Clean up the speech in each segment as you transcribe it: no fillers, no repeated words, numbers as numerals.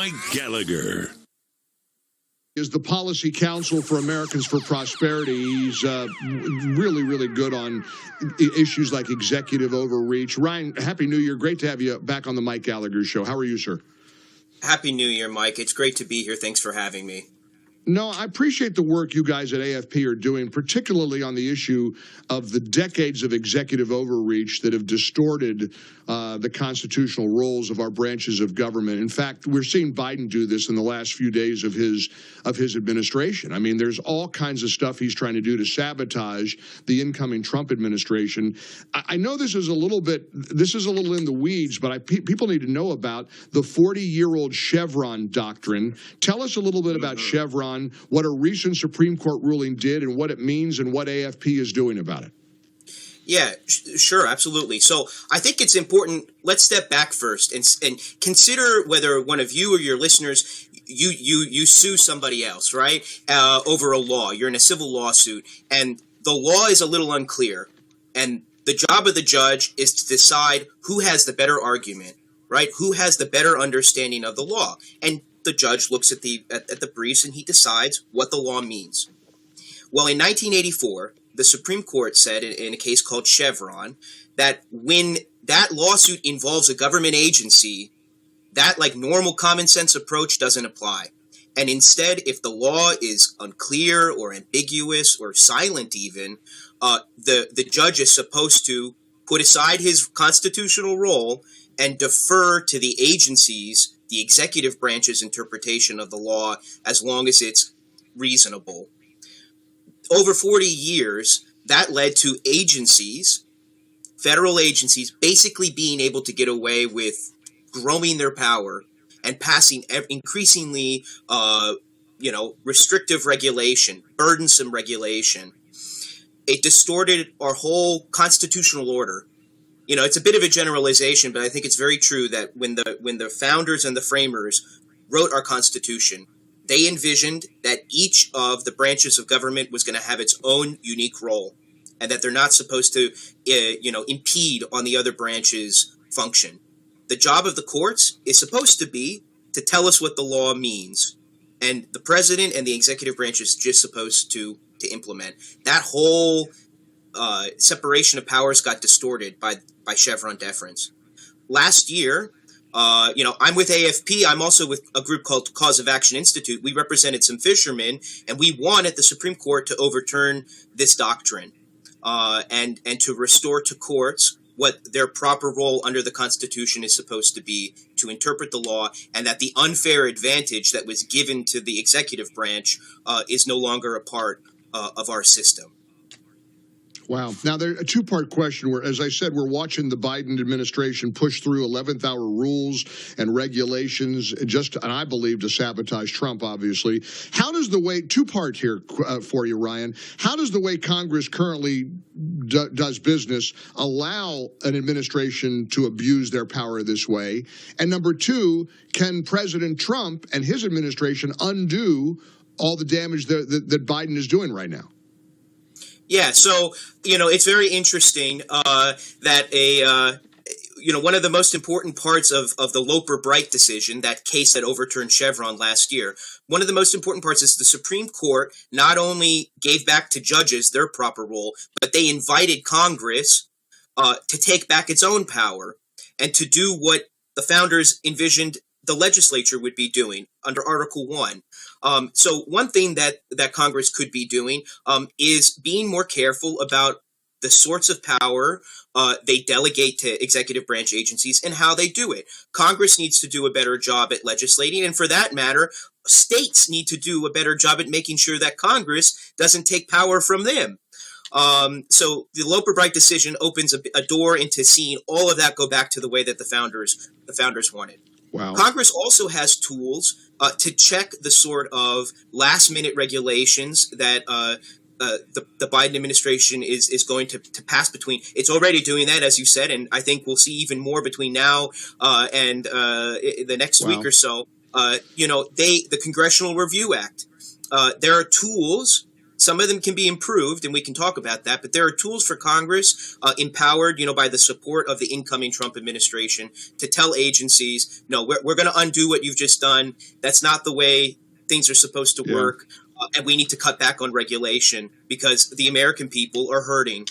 Mike Gallagher is the policy counsel for Americans for Prosperity. He's really, really good on issues like executive overreach. Ryan, Happy New Year. Great to have you back on the Mike Gallagher Show. How are you, sir? Happy New Year, Mike. It's great to be here. Thanks for having me. No, I appreciate the work you guys at AFP are doing, particularly on the issue of the decades of executive overreach that have distorted the constitutional roles of our branches of government. In fact, we're seeing Biden do this in the last few days of his administration. I mean, there's all kinds of stuff he's trying to do to sabotage the incoming Trump administration. I know this is a little in the weeds, but people need to know about the 40-year-old Chevron Doctrine. Tell us a little bit about Chevron, what a recent Supreme Court ruling did and what it means and what AFP is doing about it. Yeah, sure, absolutely. So I think it's important. Let's step back first and consider whether one of you or your listeners, you sue somebody else, right, over a law. You're in a civil lawsuit, and the law is a little unclear. And the job of the judge is to decide who has the better argument, right? Who has the better understanding of the law? And the judge looks at the briefs and he decides what the law means. Well, in 1984, the Supreme Court said in a case called Chevron that when that lawsuit involves a government agency, that like normal common sense approach doesn't apply. And instead, if the law is unclear or ambiguous or silent even, the judge is supposed to put aside his constitutional role and defer to the agency's, the executive branch's interpretation of the law as long as it's reasonable. Over 40 years, that led to agencies, federal agencies, basically being able to get away with growing their power and passing increasingly, restrictive regulation, burdensome regulation. It distorted our whole constitutional order. You know, it's a bit of a generalization, but I think it's very true that when the founders and the framers wrote our Constitution, they envisioned that each of the branches of government was going to have its own unique role, and that they're not supposed to, impede on the other branch's function. The job of the courts is supposed to be to tell us what the law means, and the president and the executive branch is just supposed to implement. That whole separation of powers got distorted by Chevron deference. Last year, I'm with AFP. I'm also with a group called Cause of Action Institute. We represented some fishermen, and we won at the Supreme Court to overturn this doctrine and to restore to courts what their proper role under the Constitution is supposed to be, to interpret the law, and that the unfair advantage that was given to the executive branch is no longer a part of our system. Wow. Now, there's a two-part question where, as I said, we're watching the Biden administration push through 11th hour rules and regulations and I believe, to sabotage Trump, obviously. How does the way, two-part here for you, Ryan, how does the way Congress currently does business allow an administration to abuse their power this way? And number two, can President Trump and his administration undo all the damage that Biden is doing right now? Yeah, so, it's very interesting that one of the most important parts of the Loper Bright decision, that case that overturned Chevron last year, one of the most important parts is the Supreme Court not only gave back to judges their proper role, but they invited Congress to take back its own power and to do what the founders envisioned the legislature would be doing under Article 1. So one thing that Congress could be doing is being more careful about the sorts of power they delegate to executive branch agencies and how they do it. Congress needs to do a better job at legislating, and for that matter, states need to do a better job at making sure that Congress doesn't take power from them. So the Loper Bright decision opens a door into seeing all of that go back to the way that the founders wanted. Wow. Congress also has tools to check the sort of last-minute regulations that the Biden administration is going to pass between. It's already doing that, as you said, and I think we'll see even more between now and the next week or so. The Congressional Review Act. There are tools Some of them can be improved, and we can talk about that. But there are tools for Congress, empowered, by the support of the incoming Trump administration, to tell agencies, no, we're going to undo what you've just done. That's not the way things are supposed to work. And we need to cut back on regulation because the American people are hurting.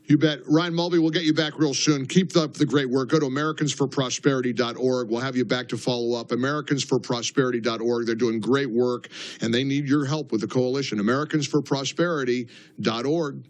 You bet. Ryan Mulvey, we'll get you back real soon. Keep up the great work. Go to americansforprosperity.org. We'll have you back to follow up. Americansforprosperity.org. They're doing great work, and they need your help with the coalition. Americansforprosperity.org.